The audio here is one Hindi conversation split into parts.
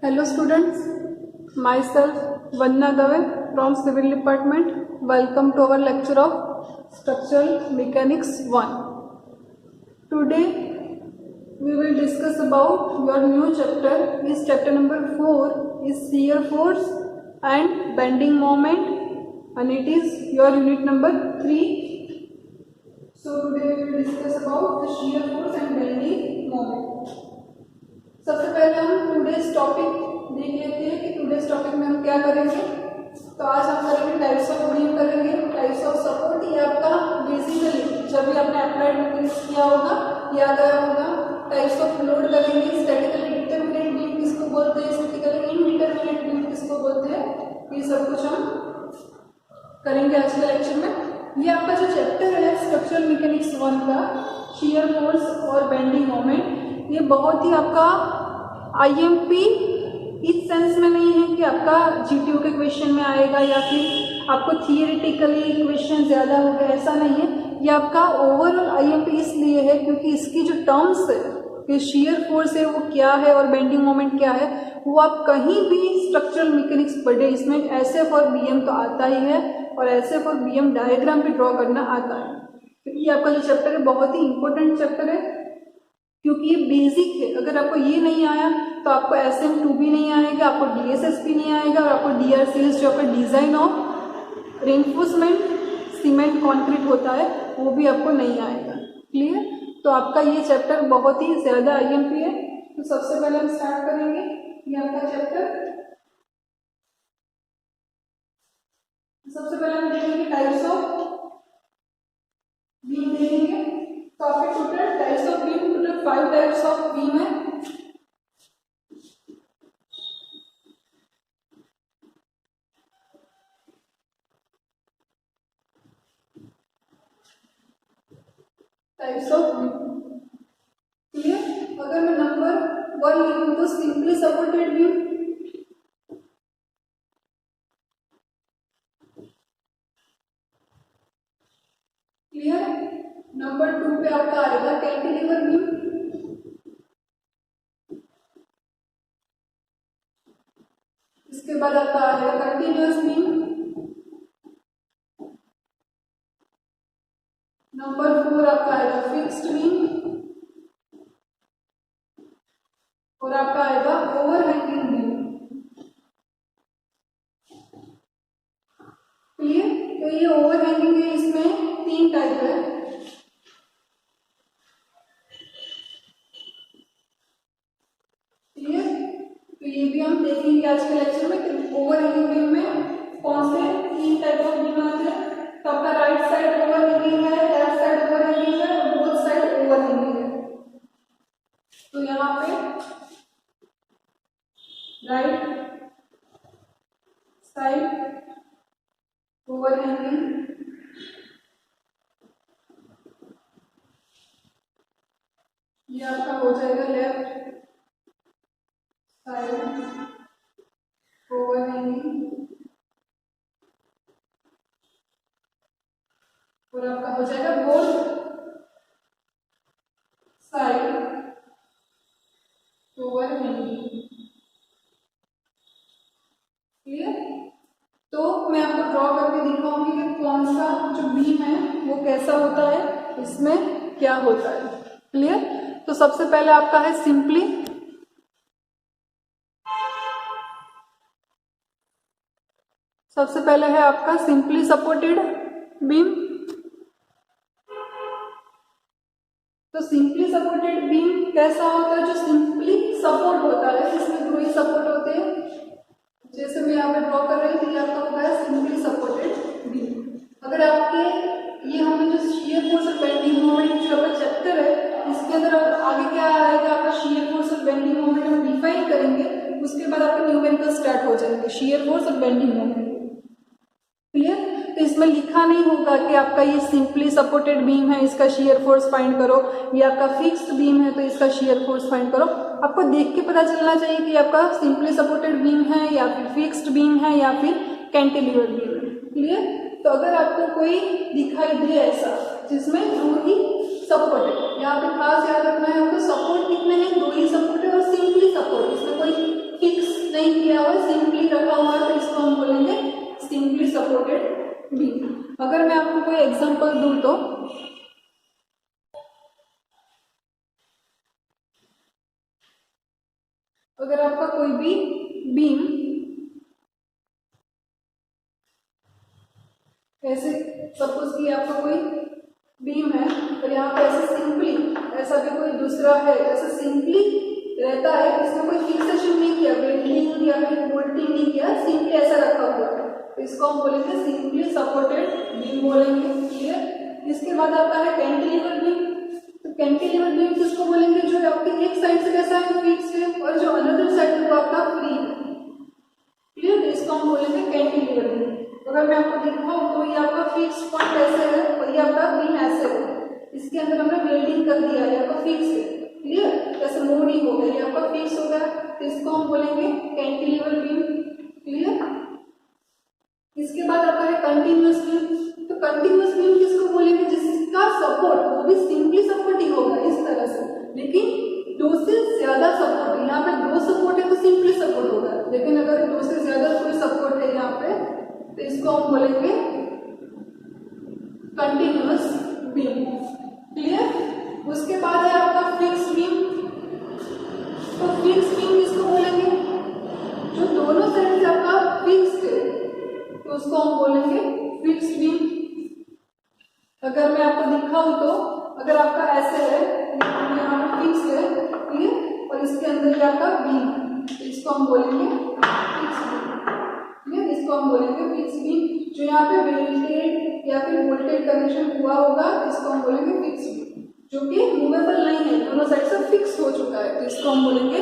Hello students, myself Vandana Dave from Civil Department. Welcome to our lecture of Structural Mechanics 1. Today we will discuss about your new chapter. Is chapter number 4 is shear force and bending moment, and it is your unit number 3. So today we will discuss about the shear force and bending moment. सबसे पहले हम टुडेज टॉपिक देख लेते हैं कि टुडेज टॉपिक में हम क्या करेंगे। तो आज हम करेंगे टाइप्स ऑफ बीम करेंगे, टाइप्स ऑफ सपोर्ट। ये आपका बेसिकली जब भी आपने अप्लाइड मैकेनिक्स किया होगा याद आया होगा। टाइप्स ऑफ लोड करेंगे, स्टैटिकली डिटरमिनेट बीम किसको बोलते हैं, स्टैटिकली इनडिटरमिनेट बीम किसको बोलते हैं, ये सब कुछ हम करेंगे आज के लेक्चर में। ये आपका जो चैप्टर है स्ट्रक्चरल मैकेनिक्स 1 का शियर फोर्स और बेंडिंग मोमेंट, ये बहुत ही आपका आईएमपी इस सेंस में नहीं है कि आपका जीटीओ के क्वेश्चन में आएगा या फिर आपको थियोरेटिकली क्वेश्चन ज़्यादा होगा, ऐसा नहीं है। ये आपका ओवरऑल आईएमपी इसलिए है क्योंकि इसकी जो टर्म्स है कि शियर फोर्स है वो क्या है और बेंडिंग मोमेंट क्या है, वो आप कहीं भी स्ट्रक्चरल मैकेनिक्स पढ़े इसमें एसएफ और बीएम तो आता ही है और एसएफ और बीएम डायग्राम भी ड्रॉ करना आता है। क्योंकि ये आपका जो चैप्टर है बहुत ही इंपॉर्टेंट चैप्टर है क्योंकि ये बेसिक है। अगर आपको ये नहीं आया तो आपको SM2 भी नहीं आएगा, आपको DSS भी नहीं आएगा और आपको DRCS जो आपका design of reinforcement cement concrete होता है वो भी आपको नहीं आएगा। क्लियर? तो आपका ये चैप्टर बहुत ही ज़्यादा IMP है। तो सबसे पहले हम स्टार्ट करेंगे ये आपका चैप्टर। सबसे पहले हम देखेंगे टाइप्स ऑफ बीम देखेंगे। तो आपके total types of beam, total 5 types of beam है। Types of beam clear. अगर मैं नंबर 1 लिखूं तो simply supported beam, clear. Number 2 पे आपका आएगा कैंटिलीवर बीम, इसके बाद आपका आएगा कंटिन्यूअस बीम। नंबर 4 आपका आएगा फिक्स्ड बीम और आपका आएगा ओवरहैंगिंग बीम। क्लियर। तो ये ओवरहैंगिंग है, इसमें 3 टाइप है। क्लियर। तो ये भी हम देखेंगे आज के लेक्चर में कि ओवरहैंगिंग बीम में कौन से 3 टाइप ऑफ बीम आते हैं। तो आपका राइट साइड ओवरहैंगिंग है, लेफ्ट साइड ओवरहैंगिंग है और बोथ साइड ओवरहैंगिंग है। तो यहाँ पे राइट साइड ओवरहैंगिंग, ये आपका हो जाएगा लेफ्ट साइड ओवरहैंगिंग और आपका हो जाएगा बोथ साइड ओवरहैंगिंग। क्लियर। तो मैं आपको ड्रॉ करके दिखाऊंगी कि कौन सा जो बीम है वो कैसा होता है, इसमें क्या होता है। क्लियर। तो सबसे पहले आपका है सिंपली, सबसे पहले है आपका सिंपली सपोर्टेड बीम। तो सिंपली सपोर्टेड बीम कैसा होता है, जो सिंपली सपोर्ट होता है, इसमें 2 ही सपोर्ट होते हैं। जैसे मैं यहाँ पे ड्रॉ कर रही थी, आपका होगा है सिंपली सपोर्टेड बीम। अगर आपके ये हमें जो शियर फोर्स और बेंडिंग मोमेंट जो आपका चैप्टर है इसके अंदर आगे क्या आएगा, आपका शियर फोर्स और बेंडिंग मोमेंट हम डिफाइन करेंगे, उसके बाद आपके न्यूमेरिकल स्टार्ट हो जाएंगे शियर फोर्स और बेंडिंग मोमेंट। क्लियर। तो इसमें लिखा नहीं होगा कि आपका ये सिंपली सपोर्टेड बीम है इसका शियर फोर्स फाइंड करो, ये आपका फिक्स्ड बीम है तो इसका शियर फोर्स फाइंड करो। आपको देख के पता चलना चाहिए कि आपका सिंपली सपोर्टेड बीम है या फिर फिक्स्ड बीम है या फिर कैंटिलीवर बीम है। क्लियर। तो अगर आपको कोई दिखाई दे ऐसा जिसमें 2 ही सपोर्ट है, यहाँ पे खास याद रखना है आपको, सपोर्ट कितने हैं, 2 ही सपोर्ट है और सिंपली सपोर्ट, इसमें कोई फिक्स एग्जांपल दूं तो अगर आपका कोई भी बीम ऐसे, सपोज कि आपका कोई बीम है और यहाँ पे ऐसे सिंपली ऐसा भी कोई दूसरा है, ऐसे सिंपली रहता है, इसमें कोई फिक्सेशन नहीं किया, वेल्डिंग या फिर बोल्टिंग नहीं किया, सिंपली ऐसा रखा हुआ है, तो इसको हम बोलेंगे सिंपली सपोर्टेड बीम बोलेंगे। क्लियर। इसके बाद आपका है कैंटिलीवर बीम। तो कैंटिलीवर बीम किसको बोलेंगे, जो आपकी एक साइड से कैसा है, फिक्स है, और जो अनदर साइड है वो आपका फ्री है। क्लियर। तो इसको हम बोलेंगे कैंटिलीवर बीम। अगर मैं आपको दिखाऊं तो ये आपका फिक्स पॉइंट ऐसे है और ये आपका बीम ऐसे है, इसके अंदर हमने वेल्डिंग कर दिया है, आपका फिक्स है। क्लियर। जैसे मूव नहीं हो गया, ये आपका फिक्स हो गया, तो इसको हम बोलेंगे कैंटिलीवर बीम। क्लियर। इसके बाद आपका है कंटिन्यूअस बीम। तो कंटिन्यूअस बीम किसको बोलेंगे, जिसका सपोर्ट वो भी सिंपली सपोर्ट ही होगा इस तरह से, लेकिन दो से ज्यादा सपोर्ट, यहाँ पे दो सपोर्ट है तो सिंपली सपोर्ट होगा, लेकिन अगर दो से ज्यादा कोई सपोर्ट है यहाँ पे तो इसको हम बोलेंगे कंटिन्यूअस बीम। क्लियर। उसके बाद है आपका फिक्स बीम। तो फिक्स बीम किसको बोलेंगे, जो दोनों साइड से आपका फिक्स है, तो उसको हम बोलेंगे फिक्स बीम। अगर मैं आपको दिखाऊं तो अगर आपका ऐसे है, यहाँ पे फिक्स है, क्लियर, और इसके अंदर ये आपका बीम, तो इसको हम बोलेंगे फिक्स बीम। क्लियर। इसको हम बोलेंगे फिक्स बीम। जो यहाँ पे वेल्डेड या फिर बोल्टेड कनेक्शन हुआ होगा, इसको हम बोलेंगे फिक्स बीम, जो कि मूवेबल नहीं है, दोनों साइड से फिक्स हो चुका है, तो इसको हम बोलेंगे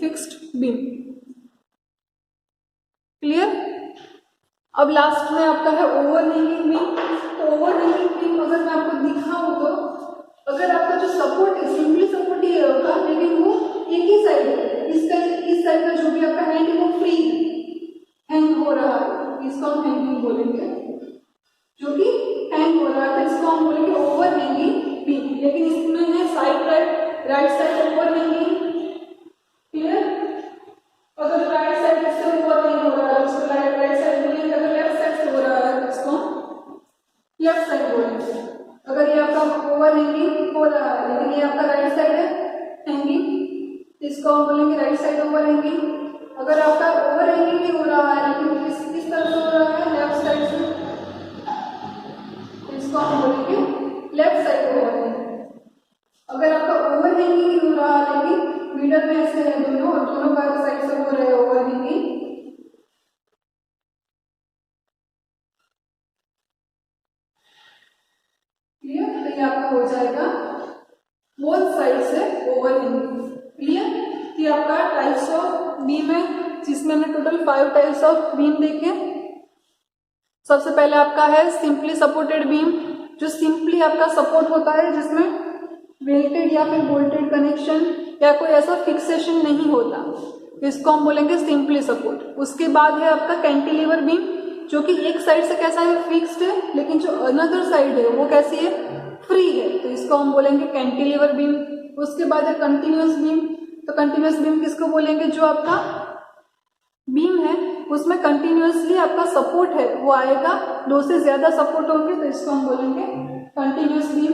फिक्स्ड बीम। क्लियर। अब लास्ट में आपका है ओवरहैंगिंग बीम। तो ओवरहैंगिंग बीम अगर मैं आपको दिखाऊं तो अगर आपका जो सपोर्ट है सिंपली सपोर्ट ही होगा, लेकिन वो एक ही साइड है, इस साइड का जो भी आपका हैंड है वो फ्री हैंग हो रहा है, इसको हम हैंगिंग बोलेंगे, जो कि हैंग हो रहा है, इसको हम बोलेंगे ओवरहैंगिंग बीम। लेकिन इसमें है side right side overhanging. Clear. अगर राइट साइड से ओवरहैंग हो रहा है उसको राइट साइड बोलेंगे, अगर लेफ्ट साइड से हो रहा है उसको लेफ्ट साइड बोलेंगे। अगर ये आपका ओवरहैंगिंग हो रहा है लेकिन ये आपका राइट साइड है हैंगिंग, इसको हम बोलेंगे राइट साइड ओवरहैंगिंग। अगर आपका ओवरहैंगिंग भी हो रहा है लेकिन किस तरह से हो रहा है, लेफ्ट साइड से, इसको हम बोलेंगे लेफ्ट साइड ओवरहैंगिंग। अगर आपका ओवरहैंगिंग ही हो रहा है लेकिन मिडल में ऐसे है दोनों और दोनों बार साइड से हो रहे हैं ओवरहैंगिंग, क्लियर, तो ये आपका हो जाएगा बोथ साइड से ओवरहैंगिंग। क्लियर। ये आपका टाइप्स ऑफ बीम है, जिसमें हमने टोटल 5 टाइप्स ऑफ बीम देखे। सबसे पहले आपका है सिंपली सपोर्टेड बीम, जो सिंपली आपका सपोर्ट होता है, जिसमें वेल्टेड या फिर बोल्टेड कनेक्शन या कोई ऐसा फिक्सेशन नहीं होता, इसको हम बोलेंगे सिंपली सपोर्ट। उसके बाद है आपका कैंटिलीवर बीम, जो कि एक साइड से कैसा है, फिक्स्ड है, लेकिन जो अनदर साइड है वो कैसी है, फ्री है, तो इसको हम बोलेंगे कैंटिलीवर बीम। उसके बाद है कंटिन्यूअस बीम। तो कंटिन्यूअस बीम किसको बोलेंगे, जो आपका बीम है उसमें कंटिन्यूअसली आपका सपोर्ट है वो आएगा, दो से ज्यादा सपोर्ट होंगे, तो इसको हम बोलेंगे कंटिन्यूअस बीम।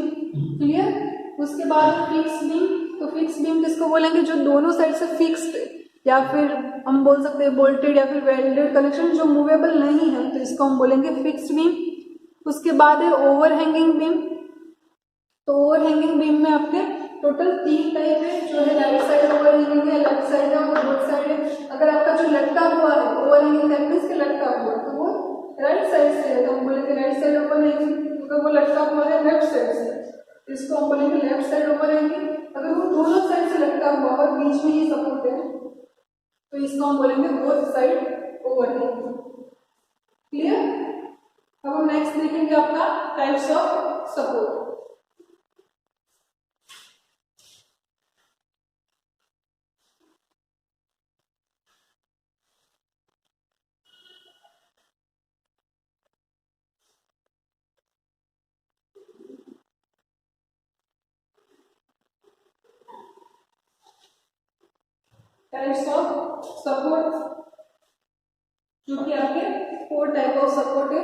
क्लियर। उसके बाद फिक्स बीम। तो फिक्स बीम किसको बोलेंगे, जो दोनों साइड से फिक्स्ड है, या फिर हम बोल सकते हैं बोल्टेड या फिर वेल्डेड कनेक्शन जो मूवेबल नहीं है, तो इसको हम बोलेंगे फिक्स्ड बीम। उसके बाद है ओवरहैंगिंग बीम। तो ओवरहैंगिंग बीम में आपके टोटल 3 टाइप है, जो है राइट साइड ओवरहैंगिंग है, लेफ्ट साइड है और बोथ साइड है। अगर आपका जो लटका हुआ है ओवरहैंगिंग दैट मींस के लटका हुआ तो वो राइट साइड से है, तो हम बोलेंगे राइट साइड ओवरहैंगिंग। अगर वो लटका हुआ है लेफ्ट साइड से, इसको हम बोलेंगे लेफ्ट साइड ओवरहैंगिंग। अगर वो दोनों साइड से लटका हुआ और बीच में ही सपोर्ट है, तो इसको हम बोलेंगे बोथ साइड ओवरहैंगिंग। क्लियर। अब हम नेक्स्ट देखेंगे आपका types of support. Types of support, जो कि आपके 4 टाइप ऑफ सपोर्ट है।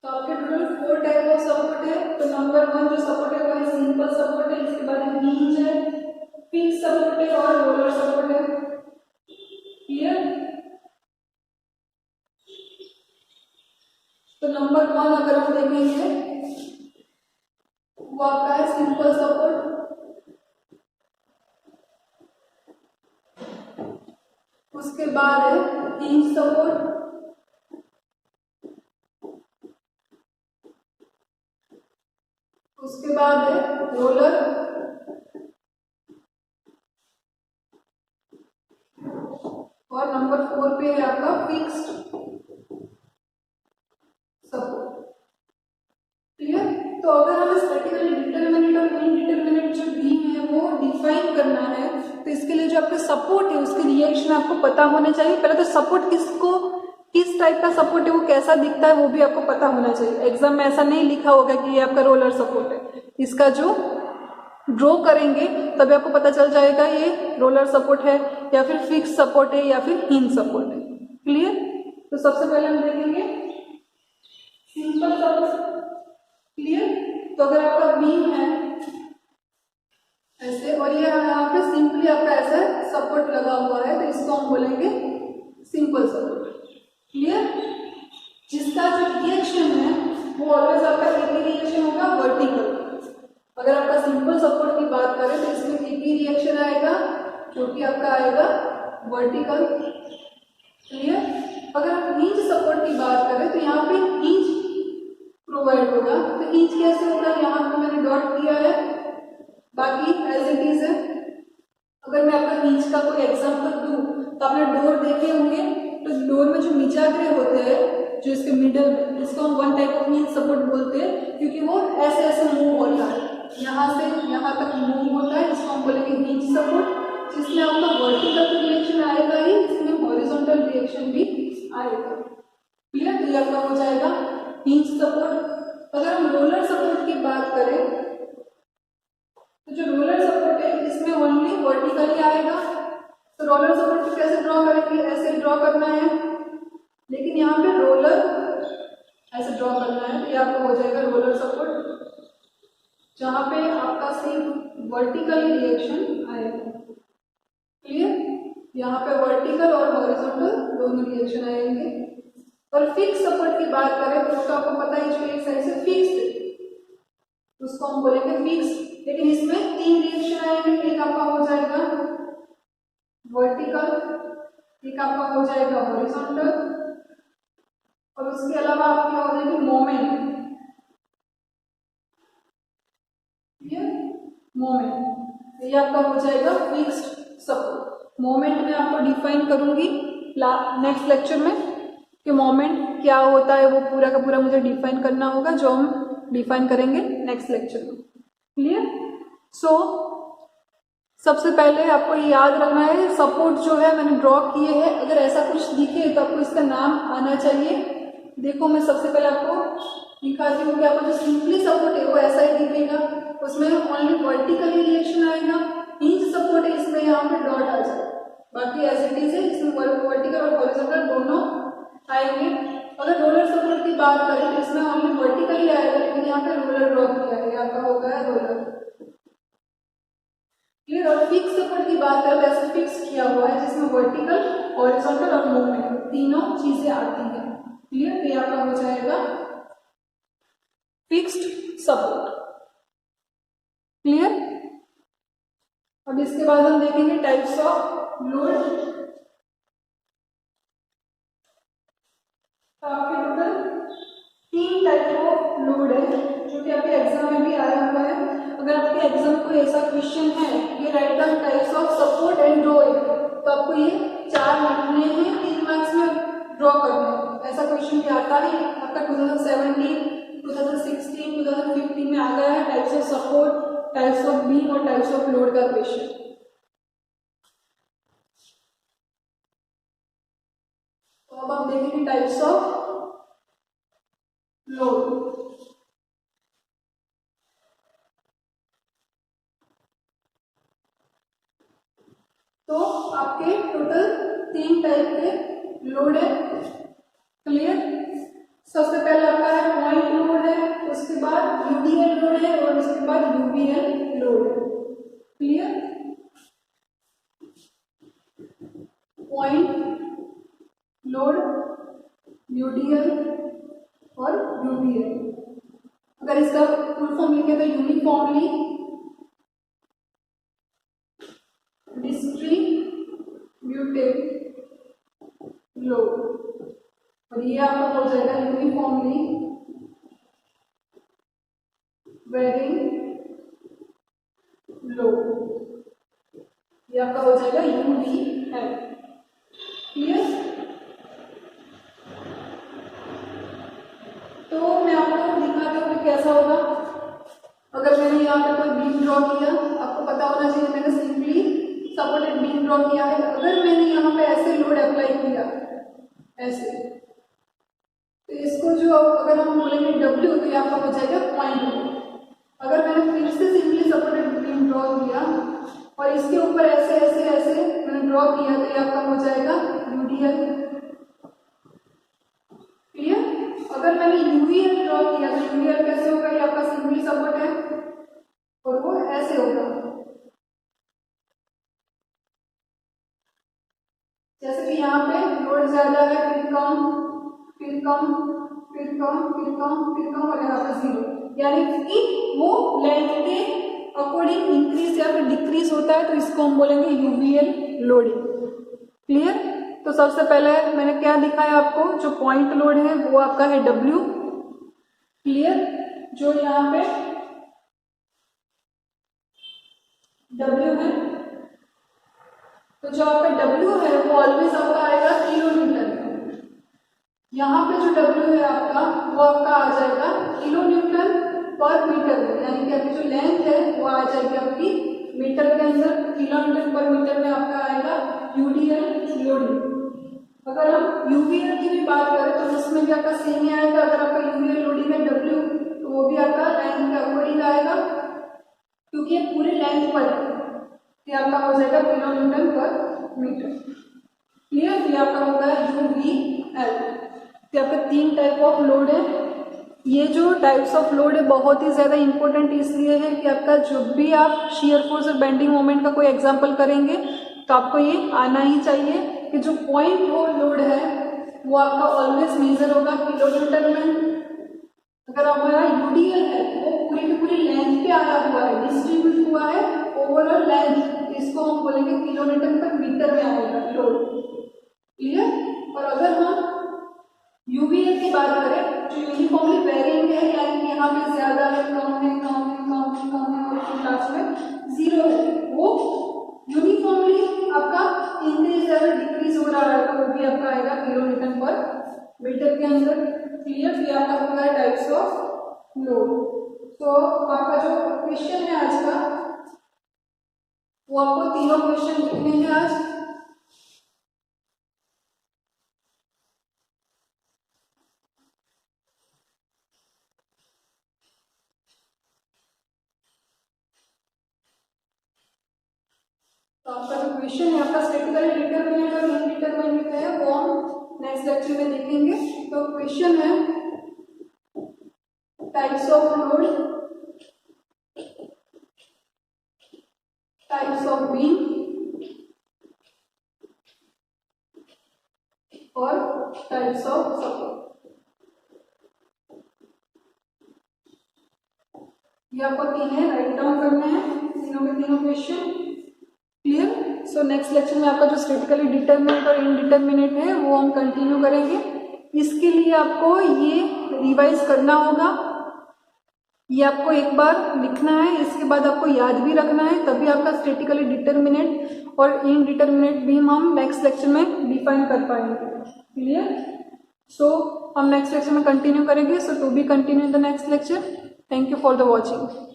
तो आपके टोटल 4 टाइप ऑफ सपोर्ट है। तो नंबर 1 जो सपोर्ट है वो है सिंपल सपोर्ट है, इसके बाद हिंज है, फिक्स सपोर्ट है और रोलर सपोर्ट है। क्लियर? तो नंबर 1 अगर हम देखेंगे वो आपका है सिंपल सपोर्ट, उसके बाद है हिंज सपोर्ट, उसके बाद है रोलर, और नंबर 4 पे है आपका फिक्स्ड सपोर्ट। क्लियर? तो अगर हमें स्टैटिकली डिटरमिनेंट और इनडिटरमिनेंट जो बीम है वो डिफाइन करना है, तो इसके लिए जो आपका सपोर्ट है उसके रिएक्शन आपको पता होने चाहिए। पहले तो सपोर्ट किस टाइप का सपोर्ट है, वो कैसा दिखता है वो भी आपको पता होना चाहिए। एग्जाम में ऐसा नहीं लिखा होगा कि ये आपका रोलर सपोर्ट है, इसका जो ड्रॉ करेंगे तभी आपको पता चल जाएगा ये रोलर सपोर्ट है या फिर फिक्स सपोर्ट है या फिर हिंज सपोर्ट है। क्लियर? तो सबसे पहले हम देखेंगे सिंपल सपोर्ट। क्लियर? तो अगर आपका बीम है ऐसे और ये यहाँ पे सिंपली आपका ऐसा सपोर्ट लगा हुआ है, तो इसको हम बोलेंगे सिंपल सपोर्ट। क्लियर? जिसका जो रिएक्शन है वो ऑलवेज आपका एक रिएक्शन होगा वर्टिकल। अगर आपका सिंपल सपोर्ट की बात करें तो इसमें एक ही रिएक्शन आएगा जो कि आपका आएगा वर्टिकल। क्लियर? अगर आप हिंज सपोर्ट की बात करें तो यहाँ पे हिंज प्रोवाइड होगा। तो हिंज कैसे होगा, यहाँ पे मैंने डॉट किया है, बाकी एज इट इज है। अगर मैं आपका हिंज का कोई एग्जांपल दूं तो आपने डोर देखे होंगे, तो डोर में जो मिजाग्रे होते हैं जो इसके मिडल में, इसको हम one type of hinge support बोलते हैं, क्योंकि वो ऐसे ऐसे मूव होता है, यहाँ से यहाँ तक मूव होता है, इसको हम बोलेंगे हिंज सपोर्ट। जिसमें आपका वर्टिकल रिएक्शन आएगा ही, इसमें हॉरिजॉन्टल रिएक्शन भी आएगा। क्लियर? तो ये आपका हो जाएगा हिंज सपोर्ट। अगर हम रोलर सपोर्ट की बात करें तो जो रोलर सपोर्ट है इसमें ओनली वर्टिकली आएगा। तो रोलर सपोर्ट को कैसे ड्रॉ करेंगे, ऐसे ड्रॉ करना है, लेकिन यहाँ पे रोलर ऐसे ड्रॉ करना है, तो ये आपको हो जाएगा रोलर सपोर्ट, जहाँ पे आपका सिर्फ वर्टिकली रिएक्शन आएगा। क्लियर? यहाँ पे वर्टिकल और हॉरिजॉन्टल दोनों रिएक्शन आएंगे। और फिक्स सपोर्ट की बात करें तो उसको आपको पता है जो एक साइड से फिक्स है उसको हम बोलेंगे फिक्स, लेकिन इसमें 3 रिएक्शन आएंगे। एक आपका हो जाएगा वर्टिकल, एक आपका हो जाएगा हॉरिजॉन्टल, और उसके अलावा आपकी हो जाएगी मोमेंट। मोमेंट ये आपका हो जाएगा फिक्स्ड सपोर्ट। मोमेंट में आपको डिफाइन करूंगी नेक्स्ट लेक्चर में कि मोमेंट क्या होता है, वो पूरा का पूरा मुझे डिफाइन करना होगा, जो हम डिफाइन करेंगे नेक्स्ट लेक्चर में। क्लियर? सो सबसे पहले आपको ये याद रखना है सपोर्ट जो है मैंने ड्रॉ किए हैं, अगर ऐसा कुछ दिखे तो आपको इसका नाम आना चाहिए। देखो मैं सबसे पहले आपको दिखाती हूँ कि आपको जो सिंपली सपोर्ट है वो ऐसा ही दिखेगा, उसमें ओनली वर्टिकली रिएक्शन आएगा। हिंज सपोर्ट है इसमें यहाँ पे डॉट आ जाएगा, बाकी एज इट इज है, इसमें वर्टिकल और हॉरिजॉन्टल दोनों आएंगे। अगर रोलर सपोर्ट की बात करें तो इसमें ओनली वर्टिकली आएगा, लेकिन यहाँ पे रोलर ड्रॉ किया है, यहाँ का हो गया रोलर। क्लियर? और फिक्स सपोर्ट की बात करें तो ऐसे फिक्स किया हुआ है जिसमें वर्टिकल, हॉरिजॉन्टल और मूवमेंट तीनों चीजें आती हैं। क्लियर? तो ये आपका हो जाएगा फिक्स्ड सपोर्ट। क्लियर? अब इसके बाद हम देखेंगे टाइप्स ऑफ लोड। तो आपके टोटल 3 टाइप ऑफ लोड है जो कि आपके एग्जाम में भी आया हुआ है। अगर आपके एग्जाम को ऐसा क्वेश्चन है ये write down types of support and draw है, तो आपको ये 4 लिखने हैं, 3 मार्क्स में ड्रॉ करना है। ऐसा क्वेश्चन भी आता है आपका 2017, 2016, 2015 में आ गया है types of support, types of beam और टाइप्स ऑफ लोड का क्वेश्चन। तो अब आप देखेंगे टाइप्स ऑफ लोड। तो आपके टोटल 3 टाइप के लोड है। क्लियर? सबसे पहले आपका है पॉइंट पॉइंट लोड, यूडीएल और यूवीएल। अगर इसका फुल फॉर्म लिखे तो यूनिफॉर्मली डिस्ट्रीब्यूटेड लोड, और ये आपका हो जाएगा यूनिफॉर्मली वेरिंग लोड, ये आपका हो जाएगा यूवीएल। क्लियर? तो मैं आपको दिखाती हूँ कि कैसा होगा। अगर मैंने यहाँ पे कोई बीम ड्रॉ किया, आपको पता होना चाहिए मैंने सिंपली सपोर्टेड बीम ड्रॉ किया है। अगर मैंने यहाँ पे ऐसे लोड अप्लाई किया ऐसे, तो इसको जो अगर हम बोलेंगे डब्ल्यू, तो ये आपका हो जाएगा पॉइंट लोड। अगर मैंने फिर से सिंपली सपोर्टेड बीम ड्रॉ किया और इसके ऊपर ऐसे ऐसे ऐसे मैंने ड्रॉ किया, तो ये आपका हो जाएगा यूडीएल। क्लियर? अगर मैंने यूवीएल ड्रॉ किया तो यूवीएल कैसे होगा, ये आपका सिंपली सपोर्ट है और वो ऐसे होगा। जैसे कि यहाँ पे लोड ज्यादा है, फिर कम, फिर कम, फिर कम, फिर कम, फिर कम, और यहाँ पे जीरो, यानी कि वो लेंथ के अकॉर्डिंग इंक्रीज या फिर डिक्रीज होता है, तो इसको हम बोलेंगे यूवीएल लोडिंग। क्लियर? तो सबसे पहले मैंने क्या दिखाया आपको, जो पॉइंट लोड है वो आपका है डब्ल्यू। क्लियर? जो यहाँ पे डब्ल्यू है, तो जो आपका डब्ल्यू है वो ऑलवेज आपका आएगा किलो न्यूटन। यहाँ पे जो डब्ल्यू है आपका वो आपका आ जाएगा किलो न्यूटन पर मीटर में, यानी कि आपकी जो लेंथ है वो आ जाएगी आपकी मीटर के अंदर। किलो न्यूटन पर मीटर में आपका आएगा यूडीएल लोडिंग। अगर हम यूवीएल की भी बात करें तो उसमें भी आपका सेम ही आएगा। अगर आपका यूवीएल लोडिंग है डब्ल्यू, तो वो भी आपका लेंथ के अकॉर्डिंग आएगा, क्योंकि ये पूरे लेंथ पर है। ये आपका हो जाएगा किलो न्यूटन पर मीटर। क्लियर? ये आपका होगा यूवीएल। ये आपका 3 टाइप ऑफ लोड है। ये जो टाइप्स ऑफ लोड है बहुत ही ज़्यादा इंपॉर्टेंट इसलिए है कि आपका जब भी आप शियर फोर्स और बेंडिंग मोमेंट का कोई एग्जांपल करेंगे तो आपको ये आना ही चाहिए कि जो पॉइंट लोड है वो आपका ऑलवेज मेजर होगा किलो न्यूटन में। अगर हमारा यूडीएल है वो पूरी की पूरी लेंथ पे आया हुआ है, डिस्ट्रीब्यूट हुआ है ओवरऑल लेंथ, इसको हम बोलेंगे किलो न्यूटन पर मीटर में आएगा लोड। क्लियर? और अगर हम यूवीएल की बात करें जो यूनिफॉर्मली वेरिएंट है, यानी कि यहाँ पे ज्यादा है, कम है, कम है, कम है, कम है, और लास्ट में जीरो है, वो यूनिफॉर्मली आपका इंक्रीज या डिक्रीज हो रहा है, तो वो भी आपका आएगा किलो न्यूटन पर मीटर के अंदर। क्लियर? ये आपका होगा टाइप्स ऑफ लोड। तो आपका जो क्वेश्चन है आज का, वो आपको तीनों क्वेश्चन लिखने हैं आज। तो आपका जो क्वेश्चन है आपका स्टैटिकली डिटरमिनेंट और इनडिटरमिनेंट है, वो हम नेक्स्ट लेक्चर में देखेंगे। तो क्वेश्चन है types of load, types of beam और टाइप्स ऑफ सपोर्ट। ये आपको 3 है, राइट डाउन करने हैं तीनों के तीनों question. Clear? So next lecture में आपका जो स्टैटिकली डिटरमिनेंट और इनडिटरमिनेंट है वो हम कंटिन्यू करेंगे। इसके लिए आपको ये रिवाइज करना होगा, ये आपको एक बार लिखना है, इसके बाद आपको याद भी रखना है, तभी आपका स्टैटिकली डिटरमिनेंट और इनडिटरमिनेंट भी हम नेक्स्ट लेक्चर में डिफाइन कर पाएंगे। क्लियर? सो हम नेक्स्ट लेक्चर में कंटिन्यू करेंगे। So to be continue in the next lecture. Thank you for the watching.